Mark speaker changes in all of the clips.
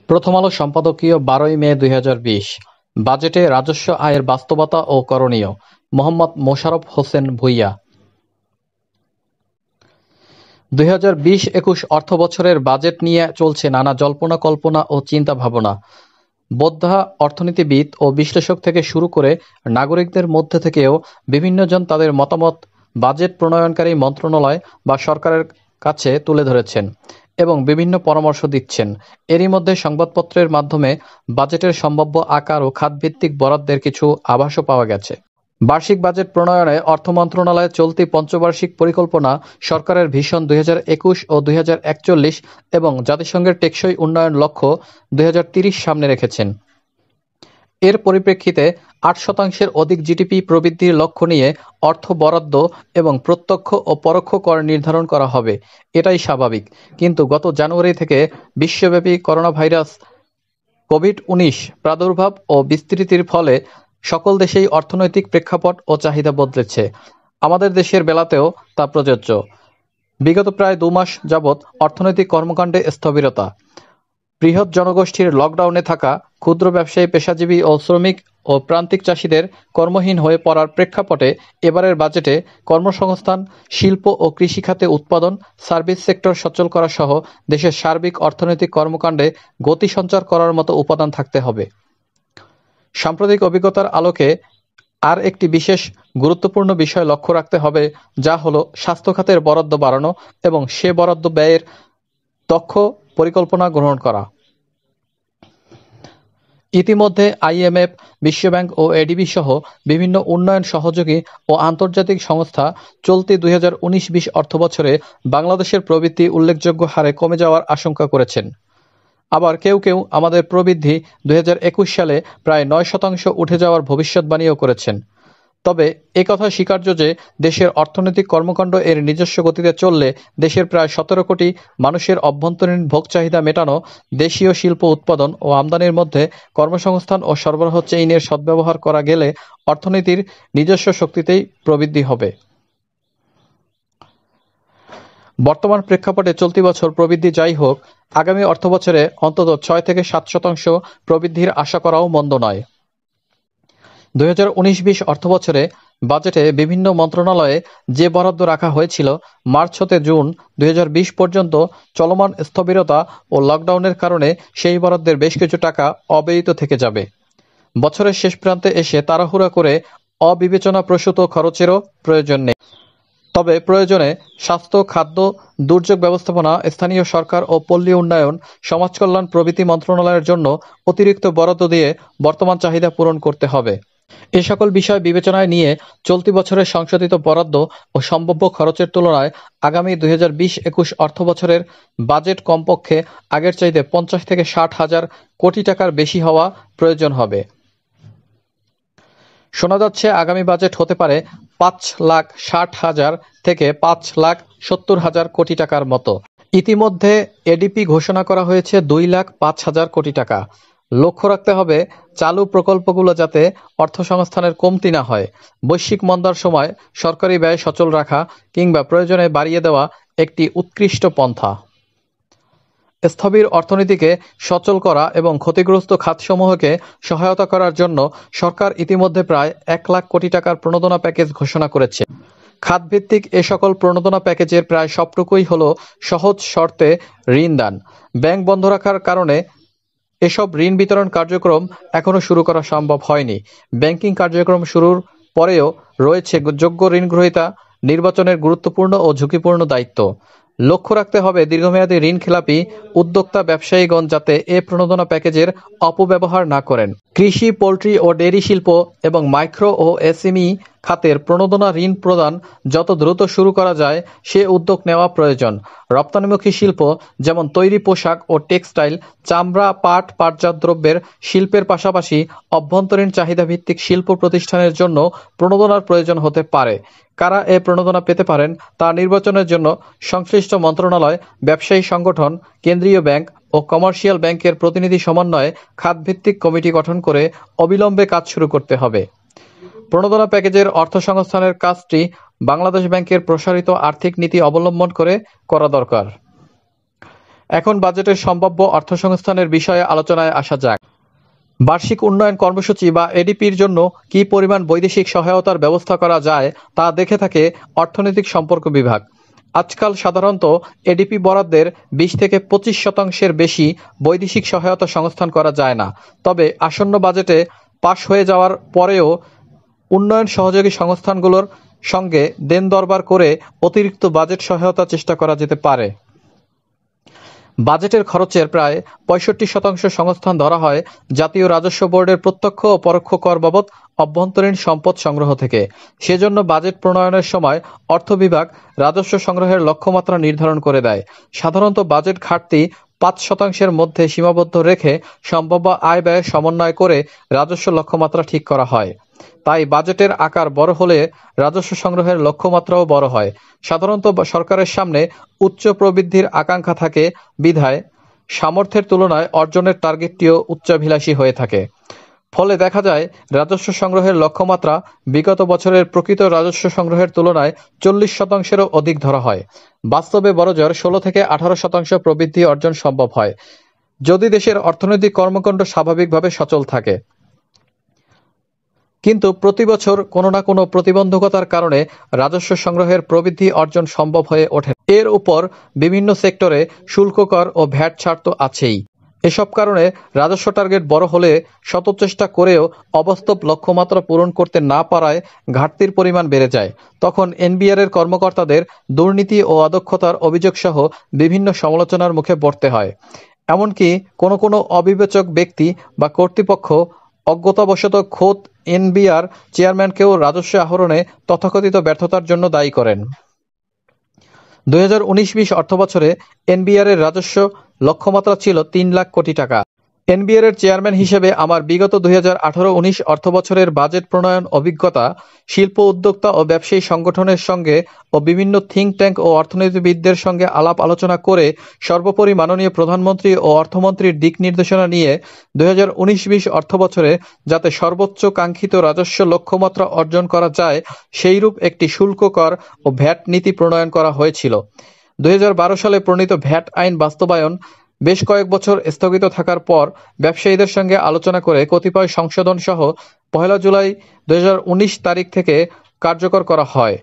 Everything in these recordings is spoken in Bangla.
Speaker 1: প্রথম আলো সম্পাদকীয় ১২ মে ২০২০। বাজেটে রাজস্ব আয়ের বাস্তবতা ও করণীয়। মোহাম্মদ মোশাররফ হোসেন ভূঁইয়া। ২০২০-২১ অর্থবছরের বাজেট নিয়ে চলছে নানা জল্পনা কল্পনা ও চিন্তা ভাবনা। বোদ্ধা অর্থনীতিবিদ ও বিশ্লেষক থেকে শুরু করে নাগরিকদের মধ্যে থেকেও বিভিন্নজন তাদের মতামত বাজেট প্রণয়নকারী মন্ত্রণালয় বা সরকারের কাছে তুলে ধরেছেন এবং বিভিন্ন পরামর্শ দিচ্ছেন। এরই মধ্যে সংবাদপত্রের মাধ্যমে বাজেটের সম্ভাব্য আকার ও খাতভিত্তিক বরাদ্দের কিছু আভাসও পাওয়া গেছে। বার্ষিক বাজেট প্রণয়নে অর্থ মন্ত্রণালয়ের চলতি পঞ্চবার্ষিক পরিকল্পনা, সরকারের ভিশন ২০২১ ও ২০৪১ এবং জাতিসংঘের টেকসই উন্নয়ন লক্ষ্য ২০৩০ সামনে রেখেছেন। এর পরিপ্রেক্ষিতে ৮% অধিক জিডিপি প্রবৃদ্ধির লক্ষ্য নিয়ে অর্থ বরাদ্দ এবং প্রত্যক্ষ ও পরোক্ষ কর নির্ধারণ করা হবে। এটাই স্বাভাবিক। কিন্তু গত জানুয়ারি থেকে বিশ্বব্যাপী করোনাভাইরাস কোভিড-১৯ প্রাদুর্ভাব ও বিস্তৃতির ফলে সকল দেশেই অর্থনৈতিক প্রেক্ষাপট ও চাহিদা বদলেছে। আমাদের দেশের বেলাতেও তা প্রযোজ্য। বিগত প্রায় ২ মাস যাবৎ অর্থনৈতিক কর্মকাণ্ডে স্থবিরতা, বৃহৎ জনগোষ্ঠীর লকডাউনে থাকা, ক্ষুদ্র ব্যবসায়ী, পেশাজীবী ও শ্রমিক ও প্রান্তিক চাষিদের কর্মহীন হয়ে পড়ার প্রেক্ষাপটে এবারের বাজেটে কর্মসংস্থান, শিল্প ও কৃষি খাতে উৎপাদন, সার্ভিস সেক্টর সচল করা সহ দেশের সার্বিক অর্থনৈতিক কর্মকাণ্ডে গতি সঞ্চার করার মতো উপাদান থাকতে হবে। সাম্প্রতিক অভিজ্ঞতার আলোকে আর একটি বিশেষ গুরুত্বপূর্ণ বিষয় লক্ষ্য রাখতে হবে, যা হলো স্বাস্থ্য খাতের বরাদ্দ বাড়ানো এবং সে বরাদ্দ ব্যয়ের দক্ষ পরিকল্পনা গ্রহণ করা। ইতিমধ্যে আইএমএফ, বিশ্বব্যাংক ও এডিবি সহ বিভিন্ন উন্নয়ন সহযোগী ও আন্তর্জাতিক সংস্থা চলতি ২০১৯-২০ অর্থবছরে বাংলাদেশের প্রবৃদ্ধি উল্লেখযোগ্য হারে কমে যাওয়ার আশঙ্কা করেছেন। আবার কেউ কেউ আমাদের প্রবৃদ্ধি ২০২১ সালে প্রায় ৯% উঠে যাওয়ার ভবিষ্যৎবাণীও করেছেন। তবে একথা স্বীকার্য যে দেশের অর্থনৈতিক কর্মকাণ্ড এর নিজস্ব গতিতে চললে দেশের প্রায় ১৭ কোটি মানুষের অভ্যন্তরীণ ভোগ চাহিদা মেটানো, দেশীয় শিল্প উৎপাদন ও আমদানির মধ্যে কর্মসংস্থান ও সরবরাহ চেইনের সদ্ব্যবহার করা গেলে অর্থনীতির নিজস্ব শক্তিতেই প্রবৃদ্ধি হবে। বর্তমান প্রেক্ষাপটে চলতি বছর প্রবৃদ্ধি যাই হোক, আগামী অর্থবছরে অন্তত ৬-৭% প্রবৃদ্ধির আশা করাও মন্দ নয়। ২০১৯-২০ অর্থবছরে বাজেটে বিভিন্ন মন্ত্রণালয়ে যে বরাদ্দ রাখা হয়েছিল, মার্চ হতে জুন ২০২০ পর্যন্ত চলমান স্থবিরতা ও লকডাউনের কারণে সেই বরাদ্দের বেশ কিছু টাকা অব্যয়িত থেকে যাবে। বছরের শেষ প্রান্তে এসে তাড়াহুড়া করে অবিবেচনাপ্রসূত খরচেরও প্রয়োজন নেই। তবে প্রয়োজনে স্বাস্থ্য, খাদ্য, দুর্যোগ ব্যবস্থাপনা, স্থানীয় সরকার ও পল্লী উন্নয়ন, সমাজকল্যাণ প্রভৃতি মন্ত্রণালয়ের জন্য অতিরিক্ত বরাদ্দ দিয়ে বর্তমান চাহিদা পূরণ করতে হবে। এ সকল বিষয় বিবেচনায় নিয়ে চলতি বছরের সংশোধিত বরাদ্দ ও সম্ভাব্য খরচের তুলনায় আগামী ২০২০-২১ অর্থবছরের বাজেট কমপক্ষে আগের চাইতে ৫০-৬০ হাজার কোটি টাকার বেশি হওয়া প্রয়োজন হবে। শোনা যাচ্ছে আগামী বাজেট হতে পারে ৫,৬০,০০০ থেকে ৫,৭০,০০০ কোটি টাকার মতো। ইতিমধ্যে এডিপি ঘোষণা করা হয়েছে ২,০৫,০০০ কোটি টাকা। লক্ষ্য রাখতে হবে চালু প্রকল্পগুলো যাতে অর্থসংস্থানের কমতি না হয়। বৈশ্বিক মন্দার সময় সরকারি ব্যয় সচল রাখা কিংবা প্রয়োজনে বাড়িয়ে দেওয়া একটি উৎকৃষ্ট পন্থা। স্থবির অর্থনীতিকে সচল করা এবং ক্ষতিগ্রস্ত খাতসমূহকে সহায়তা করার জন্য সরকার ইতিমধ্যে প্রায় ১,০০,০০০ কোটি টাকার প্রণোদনা প্যাকেজ ঘোষণা করেছে। খাতভিত্তিক এ সকল প্রণোদনা প্যাকেজের প্রায় সবটুকুই হল সহজ শর্তে ঋণ দান। ব্যাংক বন্ধ রাখার কারণে এসব ঋণ বিতরণ কার্যক্রম এখনও শুরু করা সম্ভব হয়নি। ব্যাংকিং কার্যক্রম শুরুর পরেও রয়েছে যোগ্য ঋণগ্রহীতা নির্বাচনের গুরুত্বপূর্ণ ও ঝুঁকিপূর্ণ দায়িত্ব। লক্ষ্য রাখতে হবে দীর্ঘমেয়াদী ঋণখেলাপি উদ্যোক্তা ব্যবসায়ীগণ যাতে এ প্রণোদনা প্যাকেজের অপব্যবহার না করেন। কৃষি, পোল্ট্রি ও ডেইরি শিল্প এবং মাইক্রো ও এসএমই খাতের প্রণোদনা ঋণ প্রদান যত দ্রুত শুরু করা যায় সে উদ্যোগ নেওয়া প্রয়োজন। রপ্তানিমুখী শিল্প যেমন তৈরি পোশাক ও টেক্সটাইল, চামড়া, পাট, পাটজাত দ্রব্যের শিল্পের পাশাপাশি অভ্যন্তরীণ চাহিদাভিত্তিক শিল্প প্রতিষ্ঠানের জন্য প্রণোদনার প্রয়োজন হতে পারে। কারা এ প্রণোদনা পেতে পারেন তা নির্বাচনের জন্য সংশ্লিষ্ট মন্ত্রণালয়, ব্যবসায়ী সংগঠন, কেন্দ্রীয় ব্যাংক ও কমার্শিয়াল ব্যাংকের প্রতিনিধি সমন্বয়ে খাতভিত্তিক কমিটি গঠন করে অবিলম্বে কাজ শুরু করতে হবে। প্রণোদনা প্যাকেজের অর্থসংস্থানের কাজটি বাংলাদেশ ব্যাংকের প্রসারিত আর্থিক নীতি অবলম্বন করে করা দরকার। এখন বাজেটের সম্ভাব্য অর্থসংস্থানের বিষয়ে আলোচনায় আসা যাক। বার্ষিক উন্নয়ন কর্মসূচি বা এডিপির জন্য কি পরিমাণ বৈদেশিক সহায়তার ব্যবস্থা করা যায় তা দেখে থাকে অর্থনৈতিক সম্পর্ক বিভাগ। আজকাল সাধারণত এডিপি বরাদ্দের 20 থেকে 25% বেশি বৈদেশিক সহায়তা সংস্থান করা যায় না। তবে আসন্ন বাজেটে পাশ হয়ে যাওয়ার পরেও উন্নয়ন সহযোগী সংস্থানগুলোর সঙ্গে দেন দরবার করে অতিরিক্ত বাজেট সহায়তা চেষ্টা করা যেতে পারে। বাজেটের খরচের প্রায় 65% সংস্থান ধরা হয় জাতীয় রাজস্ব বোর্ডের প্রত্যক্ষ ও পরোক্ষ কর বাবদ অভ্যন্তরীণ সম্পদ সংগ্রহ থেকে। সেজন্য বাজেট প্রণয়নের সময় অর্থ বিভাগ রাজস্ব সংগ্রহের লক্ষ্যমাত্রা নির্ধারণ করে দেয়। সাধারণত বাজেট ঘাটতি 5% মধ্যে সীমাবদ্ধ রেখে সম্ভাব্য আয় ব্যয় সমন্বয় করে রাজস্ব লক্ষ্যমাত্রা ঠিক করা হয়। তাই বাজেটের আকার বড় হলে রাজস্ব সংগ্রহের লক্ষ্যমাত্রাও বড় হয়। সাধারণত সরকারের সামনে উচ্চ প্রবৃদ্ধির আকাঙ্ক্ষা থাকে বিধায় সামর্থ্যের তুলনায় অর্জনের টার্গেটটিও উচ্চাভিলাষী হয়ে থাকে। ফলে দেখা যায় রাজস্ব সংগ্রহের লক্ষ্যমাত্রা বিগত বছরের প্রকৃত রাজস্ব সংগ্রহের তুলনায় 40%-এরও অধিক ধরা হয়। বাস্তবে বড়জোর 16 থেকে 18% প্রবৃদ্ধি অর্জন সম্ভব হয় যদি দেশের অর্থনৈতিক কর্মকাণ্ড স্বাভাবিকভাবে সচল থাকে। কিন্তু প্রতি বছর কোনো না কোনো প্রতিবন্ধকতার কারণে রাজস্ব সংগ্রহের প্রবৃদ্ধি অর্জন সম্ভব হয়ে ওঠে। এর উপর বিভিন্ন সেক্টরে শুল্ক কর ও ভ্যাট ছাড় তো আছেই। এসব কারণে রাজস্ব টার্গেট বড় হলে শত চেষ্টা করেও অবাস্তব লক্ষ্যমাত্রা পূরণ করতে না পারায় ঘাটতির পরিমাণ বেড়ে যায়। তখন এনবিআর-এর কর্মকর্তাদের দুর্নীতি ও অদক্ষতার অভিযোগ সহ বিভিন্ন সমালোচনার মুখে পড়তে হয়। এমনকি কোনো কোনো অবিবেচক ব্যক্তি বা কর্তৃপক্ষ অজ্ঞতাবশত খোদ এনবিআর চেয়ারম্যানকেও রাজস্ব আহরণে তথাকথিত ব্যর্থতার জন্য দায়ী করেন। 2019-20 অর্থবছরে এনবিআর-এর রাজস্ব লক্ষ্যমাত্রা ছিল 3 লাখ কোটি টাকা। এনবিআর-এর চেয়ারম্যান হিসেবে আমার বিগত 2018-19 অর্থবছরের বাজেট প্রণয়ন অভিজ্ঞতা শিল্প উদ্যোক্তা ও ব্যবসায়ী সংগঠনের সঙ্গে ও বিভিন্ন থিঙ্ক ট্যাঙ্ক ও অর্থনীতিবিদদের সঙ্গে আলাপ আলোচনা করে সর্বোপরি মাননীয় প্রধানমন্ত্রী ও অর্থমন্ত্রীর দিক নির্দেশনা নিয়ে 2019-20 অর্থবছরে যাতে সর্বোচ্চ কাঙ্ক্ষিত রাজস্ব লক্ষ্যমাত্রা অর্জন করা যায় সেইরূপ একটি শুল্ক কর ও ভ্যাট নীতি প্রণয়ন করা হয়েছিল। 2012 সালে প্রণীত ভ্যাট আইন বাস্তবায়ন বেশ কয়েক বছর স্থগিত থাকার পর ব্যবসায়ীদের সঙ্গে আলোচনা করে কতিপয় সংশোধন সহ 1 জুলাই 2019 তারিখ থেকে কার্যকর করা হয়।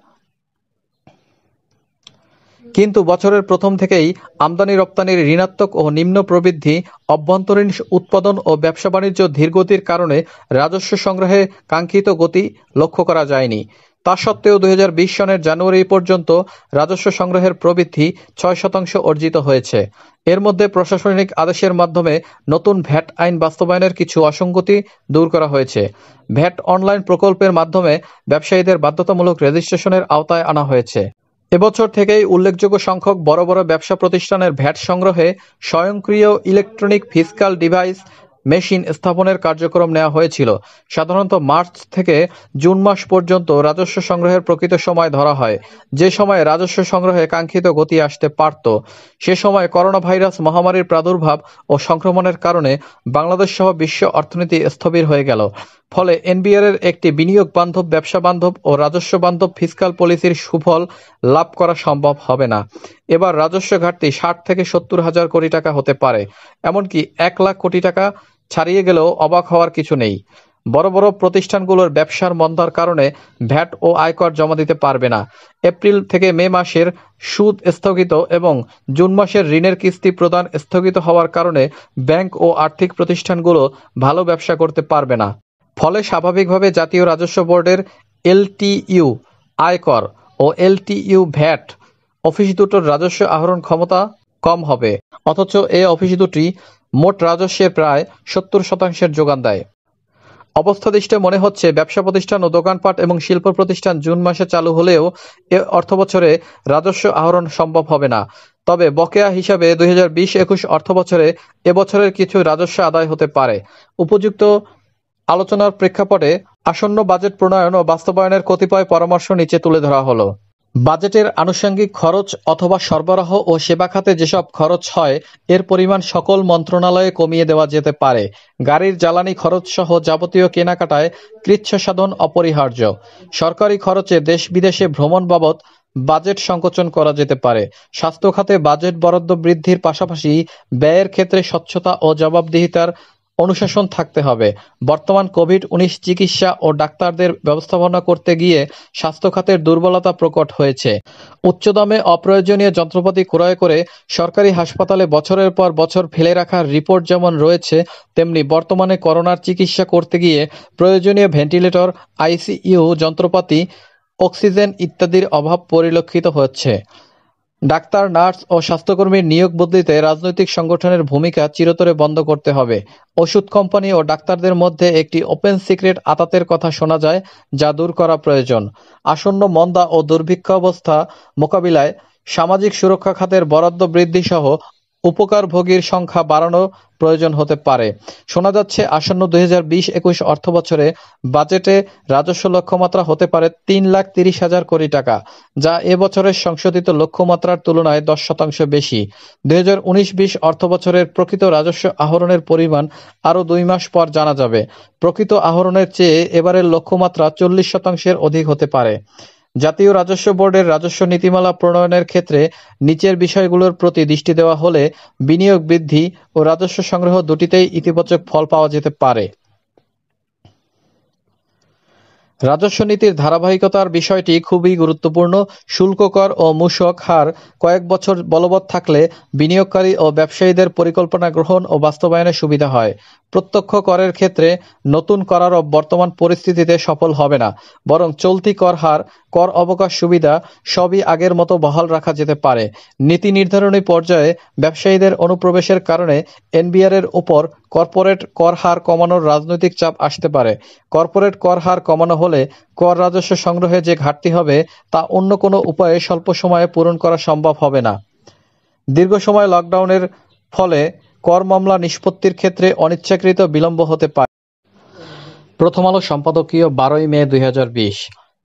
Speaker 1: কিন্তু বছরের প্রথম থেকেই আমদানি রপ্তানির ঋণাত্মক ও নিম্ন প্রবৃদ্ধি, অভ্যন্তরীণ উৎপাদন ও ব্যবসা বাণিজ্য ধীরগতির কারণে রাজস্ব সংগ্রহে কাঙ্ক্ষিত গতি লক্ষ্য করা যায়নি। তা সত্ত্বেও 2020 সনের জানুয়ারি পর্যন্ত রাজস্ব সংগ্রহের প্রবৃদ্ধি 6% অর্জিত হয়েছে। এর মধ্যে প্রশাসনিক আদেশের মাধ্যমে নতুন ভ্যাট আইন বাস্তবায়নের কিছু অসঙ্গতি দূর করা হয়েছে। ভ্যাট অনলাইন প্রকল্পের মাধ্যমে ব্যবসায়ীদের বাধ্যতামূলক রেজিস্ট্রেশনের আওতায় আনা হয়েছে। এবছর থেকেই উল্লেখযোগ্য সংখ্যক বড় বড় ব্যবসা প্রতিষ্ঠানের ভ্যাট সংগ্রহে স্বয়ংক্রিয় ইলেকট্রনিক ফিসকাল ডিভাইস মেশিন স্থাপনের কার্যক্রম নেওয়া হয়েছিল। সাধারণত মার্চ থেকে জুন মাস পর্যন্ত রাজস্ব সংগ্রহের প্রকৃত সময় ধরা হয়, যে সময় রাজস্ব সংগ্রহে কাঙ্ক্ষিত গতি আসতে পারত। সে সময় করোনা ভাইরাস মহামারীর প্রাদুর্ভাব ও সংক্রমণের কারণে বাংলাদেশ সহ বিশ্ব অর্থনীতি স্থবির হয়ে গেল। ফলে এনবিআর-এর একটি বিনিয়োগ বান্ধব, ব্যবসা বান্ধব ও রাজস্ব বান্ধব ফিসকাল পলিসির সুফল লাভ করা সম্ভব হবে না। এবার রাজস্ব ঘাটতি 60 থেকে 70 হাজার কোটি টাকা হতে পারে, এমনকি 1 লাখ কোটি টাকা ছাড়িয়ে গেলেও অবাক হওয়ার কিছু নেই। বড় বড় প্রতিষ্ঠানগুলোর ব্যবসার মন্দার কারণে ভ্যাট ও আয়কর জমা দিতে পারবে না। এপ্রিল থেকে মে মাসের সুদ স্থগিত এবং জুন মাসের ঋণের কিস্তি প্রদান স্থগিত হওয়ার কারণে ব্যাংক ও আর্থিক প্রতিষ্ঠানগুলো ভালো ব্যবসা করতে পারবে না। ফলে স্বাভাবিকভাবে জাতীয় রাজস্ব বোর্ডের এলটিইউ আয়কর ও এলটিইউ ভ্যাট অফিস দুটোর রাজস্ব আহরণ ক্ষমতা কম হবে, অথচ এই অফিস দুটি মোট রাজস্বের প্রায় 70% যোগান দেয়। অবস্থাদৃষ্টে মনে হচ্ছে ব্যবসা প্রতিষ্ঠান ও দোকানপাট এবং শিল্প প্রতিষ্ঠান জুন মাসে চালু হলেও এ অর্থবছরে রাজস্ব আহরণ সম্ভব হবে না। তবে বকেয়া হিসাবে 2020-21 অর্থবছরে এবছরের কিছু রাজস্ব আদায় হতে পারে। উপযুক্ত আলোচনার প্রেক্ষাপটে আসন্ন বাজেট প্রণয়ন ও বাস্তবায়নের কতিপয় পরামর্শ নিচে তুলে ধরা হলো। বাজেটের আনুষঙ্গিক খরচ অথবা সরবরাহ ও সেবা খাতে যেসব খরচ হয় এর পরিমাণ সকল মন্ত্রণালয়ে কমিয়ে দেওয়া যেতে পারে। গাড়ির জ্বালানি খরচ সহ যাবতীয় কেনাকাটায় কৃচ্ছসাধন অপরিহার্য। সরকারি খরচে দেশ বিদেশে ভ্রমণ বাবদ বাজেট সংকোচন করা যেতে পারে। স্বাস্থ্য খাতে বাজেট বরাদ্দ বৃদ্ধির পাশাপাশি ব্যয়ের ক্ষেত্রে স্বচ্ছতা ও জবাবদিহিতার অনুশাসন থাকতে হবে। বর্তমান কোভিড-19 চিকিৎসা ও ডাক্তারদের ব্যবস্থাপনা করতে গিয়ে স্বাস্থ্য খাতের দুর্বলতা প্রকট হয়েছে। উচ্চ দামে অপ্রয়োজনীয় যন্ত্রপাতি ক্রয় করে সরকারি হাসপাতালে বছরের পর বছর ফেলে রাখার রিপোর্ট যেমন রয়েছে, তেমনি বর্তমানে করোনার চিকিৎসা করতে গিয়ে প্রয়োজনীয় ভেন্টিলেটর, আইসিইউ যন্ত্রপাতি, অক্সিজেন ইত্যাদির অভাব পরিলক্ষিত হচ্ছে। ডাক্তার, নার্স ও স্বাস্থ্যকর্মীর নিয়োগ বদলিতে রাজনৈতিক সংগঠনের ভূমিকা চিরতরে বন্ধ করতে হবে। ওষুধ কোম্পানি ও ডাক্তারদের মধ্যে একটি ওপেন সিক্রেট আঁতাতের কথা শোনা যায়, যা দূর করা প্রয়োজন। আসন্ন মন্দা ও দুর্ভিক্ষাবস্থা মোকাবিলায় সামাজিক সুরক্ষা খাতের বরাদ্দ বৃদ্ধি সহ উপকারভোগীর সংখ্যা বাড়ানো প্রয়োজন হতে পারে। শোনা যাচ্ছে আসন্ন 2020-21 অর্থবছরে বাজেটে রাজস্ব লক্ষ্যমাত্রা হতে পারে 3,30,000 কোটি টাকা, যা এ বছরের সংশোধিত লক্ষ্যমাত্রার তুলনায় 10% বেশি। 2019-20 অর্থবছরের প্রকৃত রাজস্ব আহরণের পরিমাণ আরও 2 মাস পর জানা যাবে। প্রকৃত আহরণের চেয়ে এবারের লক্ষ্যমাত্রা 40% অধিক হতে পারে। জাতীয় রাজস্ব বোর্ডের রাজস্ব নীতিমালা প্রণয়নের ক্ষেত্রে নিচের বিষয়গুলোর প্রতি দৃষ্টি দেওয়া হলে বিনিয়োগ বৃদ্ধি ও রাজস্ব সংগ্রহ দুটিতেই ইতিবাচক ফল পাওয়া যেতে পারে। রাজস্ব নীতির ধারাবাহিকতার বিষয়টি খুবই গুরুত্বপূর্ণ। শুল্ক কর ও মূসক হার কয়েক বছর বলবৎ থাকলে বিনিয়োগকারী ও ব্যবসায়ীদের পরিকল্পনা গ্রহণ ও বাস্তবায়নে সুবিধা হয়। প্রত্যক্ষ করের ক্ষেত্রে নতুন কর আরোপ বর্তমান পরিস্থিতিতে সফল হবে না, বরং চলতি কর হার, কর অবকাশ সুবিধা সবই আগের মতো বহাল রাখা যেতে পারে। নীতি নির্ধারণী পর্যায়ে ব্যবসায়ীদের অনুপ্রবেশের কারণে এনবিআর-এর ওপর কর্পোরেট কর হার কমানোর রাজনৈতিক চাপ আসতে পারে। কর্পোরেট কর হার কমানো হলে কর রাজস্ব সংগ্রহে যে ঘাটতি হবে তা অন্য কোনো উপায়ে স্বল্প সময়ে পূরণ করা সম্ভব হবে না। দীর্ঘ সময় লকডাউনের ফলে কর মামলা নিষ্পত্তির ক্ষেত্রে অনিচ্ছাকৃত বিলম্ব হতে পারে। প্রথম আলো সম্পাদকীয় 12 মে 2020।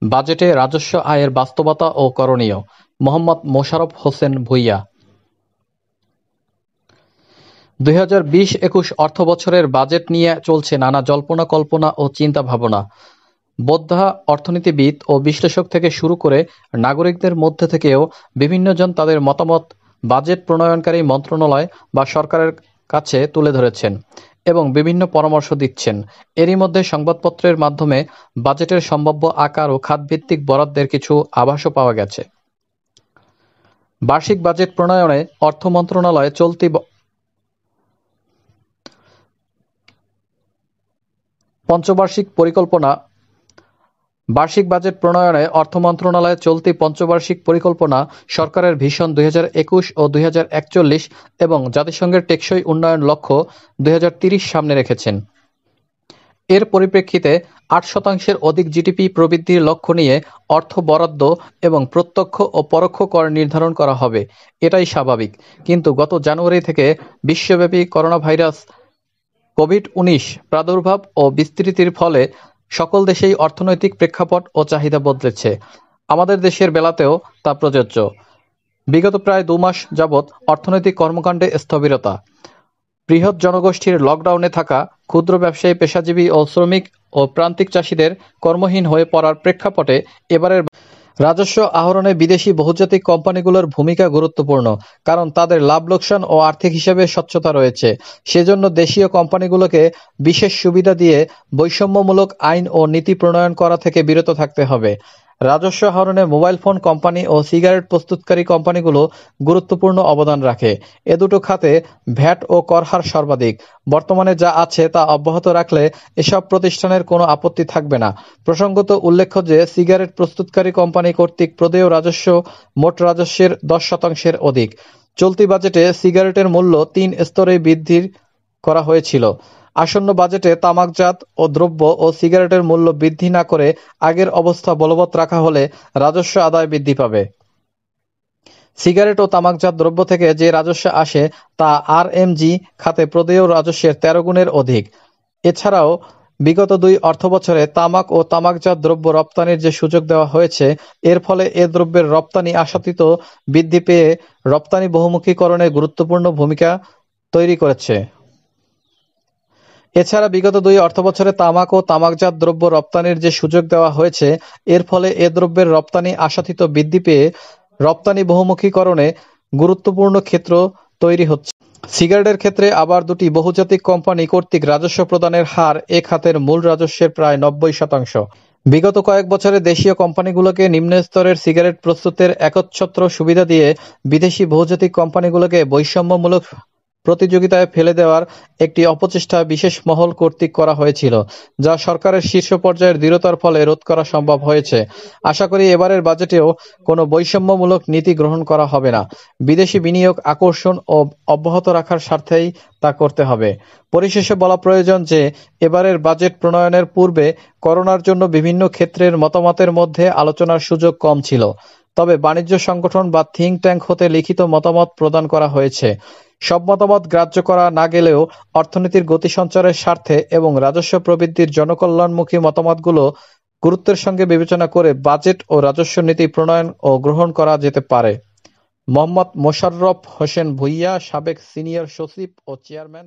Speaker 1: বাজেটে রাজস্ব আয়ের বাস্তবতা ও করণীয়। মোহাম্মদ মোশাররফ হোসেন ভূঁইয়া। 2020-21 অর্থবছরের বাজেট নিয়ে চলছে নানা জল্পনা কল্পনা ও চিন্তা ভাবনা। বোদ্ধা অর্থনীতিবিদ ও বিশ্লেষক থেকে শুরু করে নাগরিকদের মধ্যে থেকেও বিভিন্ন জন তাদের মতামত বাজেট প্রণয়নকারী মন্ত্রণালয় বা সরকারের কাছে তুলে ধরেছেন এবং বিভিন্ন পরামর্শ দিচ্ছেন। এরই মধ্যে সংবাদপত্রের মাধ্যমে বাজেটের সম্ভাব্য আকার ও খাতভিত্তিক বরাদ্দের কিছু আভাসও পাওয়া গেছে। বার্ষিক বাজেট প্রণয়নে অর্থ মন্ত্রণালয় চলতি পঞ্চবার্ষিক পরিকল্পনা বার্ষিক বাজেট প্রণয়নে অর্থ মন্ত্রণালয় চলতি পঞ্চবার্ষিক পরিকল্পনা, সরকারের ভিশন 2021 ও 2041 এবং জাতিসংঘের টেকসই উন্নয়ন লক্ষ্য 2030 সামনে রেখেছেন। এর পরিপ্রেক্ষিতে 8% অধিক জিডিপি প্রবৃদ্ধির লক্ষ্য নিয়ে অর্থ বরাদ্দ এবং প্রত্যক্ষ ও পরোক্ষ কর নির্ধারণ করা হবে। এটাই স্বাভাবিক। কিন্তু গত জানুয়ারি থেকে বিশ্বব্যাপী করোনা ভাইরাস কোভিড-19 প্রাদুর্ভাব ও বিস্তৃতির ফলে সকল দেশেই অর্থনৈতিক প্রেক্ষাপট ও চাহিদা বদলেছে। আমাদের দেশের বেলাতেও তা প্রযোজ্য। বিগত প্রায় 2 মাস যাবৎ অর্থনৈতিক কর্মকাণ্ডে স্থবিরতা, বৃহৎ জনগোষ্ঠীর লকডাউনে থাকা, ক্ষুদ্র ব্যবসায়ী, পেশাজীবী ও শ্রমিক ও প্রান্তিক চাষিদের কর্মহীন হয়ে পড়ার প্রেক্ষাপটে এবারের রাজস্ব আহরণে বিদেশি বহুজাতিক কোম্পানিগুলোর ভূমিকা গুরুত্বপূর্ণ, কারণ তাদের লাভ লোকসান ও আর্থিক হিসাবে স্বচ্ছতা রয়েছে। সেজন্য দেশীয় কোম্পানিগুলোকে বিশেষ সুবিধা দিয়ে বৈষম্যমূলক আইন ও নীতি প্রণয়ন করা থেকে বিরত থাকতে হবে। রাজস্ব আহরণে মোবাইল ফোন কোম্পানি ও সিগারেট প্রস্তুতকারী কোম্পানিগুলো গুরুত্বপূর্ণ অবদান রাখে। এ দুটো খাতে ভ্যাট ও কর হার সর্বাধিক। বর্তমানে যা আছে তা অব্যাহত রাখলে এসব প্রতিষ্ঠানের কোনো আপত্তি থাকবে না। প্রসঙ্গত উল্লেখ্য যে সিগারেট প্রস্তুতকারী কোম্পানি কর্তৃক প্রদেয় রাজস্ব মোট রাজস্বের 10% অধিক। চলতি বাজেটে সিগারেটের মূল্য 3 স্তরে বৃদ্ধি করা হয়েছিল। আসন্ন বাজেটে তামাকজাত ও দ্রব্য ও সিগারেটের মূল্য বৃদ্ধি না করে আগের অবস্থা বলবৎ রাখা হলে রাজস্ব আদায় বৃদ্ধি পাবে। সিগারেট ও তামাকজাত দ্রব্য থেকে যে রাজস্ব আসে তা আরএমজি খাতে প্রদেয় রাজস্বের 13 গুণের অধিক। এছাড়াও বিগত 2 অর্থবছরে তামাক ও তামাকজাত দ্রব্য রপ্তানির যে সুযোগ দেওয়া হয়েছে, এর ফলে এ দ্রব্যের রপ্তানি আশাতীত বৃদ্ধি পেয়ে রপ্তানি বহুমুখীকরণে গুরুত্বপূর্ণ ভূমিকা তৈরি করেছে। এছাড়া বিগত 2 অর্থবছরে তামাক ও তামাকজাত দ্রব্য রপ্তানির যে সুযোগ দেওয়া হয়েছে, এর ফলে এ দ্রব্যের রপ্তানি আশাতীত বৃদ্ধি পেয়ে রপ্তানি বহুমুখীকরণে গুরুত্বপূর্ণ ক্ষেত্র তৈরি হচ্ছে। সিগারেটের ক্ষেত্রে আবার 2টি বহুজাতিক কোম্পানি কর্তৃক রাজস্ব প্রদানের হার এ খাতের মূল রাজস্বের প্রায় 90%। বিগত কয়েক বছরে দেশীয় কোম্পানিগুলোকে নিম্ন স্তরের সিগারেট প্রস্তুতের একচ্ছত্র সুবিধা দিয়ে বিদেশি বহুজাতিক কোম্পানিগুলোকে বৈষম্যমূলক প্রতিযোগিতায় ফেলে দেওয়ার একটি অপচেষ্টা বিশেষ মহল কর্তৃক করা হয়েছিল, যা সরকারের শীর্ষ পর্যায়ের দৃঢ়তার ফলে রোধ করা সম্ভব হয়েছে। আশা করি এবারের বাজেটেও কোনো বৈষম্যমূলক নীতি গ্রহণ করা হবে না। বিদেশি বিনিয়োগ আকর্ষণ ও অব্যাহত রাখার স্বার্থেই তা করতে হবে। পরিশেষে বলা প্রয়োজন যে, এবারের বাজেট প্রণয়নের পূর্বে করোনার জন্য বিভিন্ন ক্ষেত্রের মতামতের মধ্যে আলোচনার সুযোগ কম ছিল। তবে বাণিজ্য সংগঠন বা থিঙ্ক ট্যাঙ্ক হতে লিখিত মতামত প্রদান করা হয়েছে। সব মতামত গ্রাহ্য করা না গেলেও অর্থনীতির গতি সঞ্চারের স্বার্থে এবং রাজস্ব প্রবৃদ্ধির জনকল্যাণমুখী মতামতগুলো গুরুত্বের সঙ্গে বিবেচনা করে বাজেট ও রাজস্ব নীতি প্রণয়ন ও গ্রহণ করা যেতে পারে। মোহাম্মদ মোশাররফ হোসেন ভূঁইয়া, সাবেক সিনিয়র সচিব ও চেয়ারম্যান।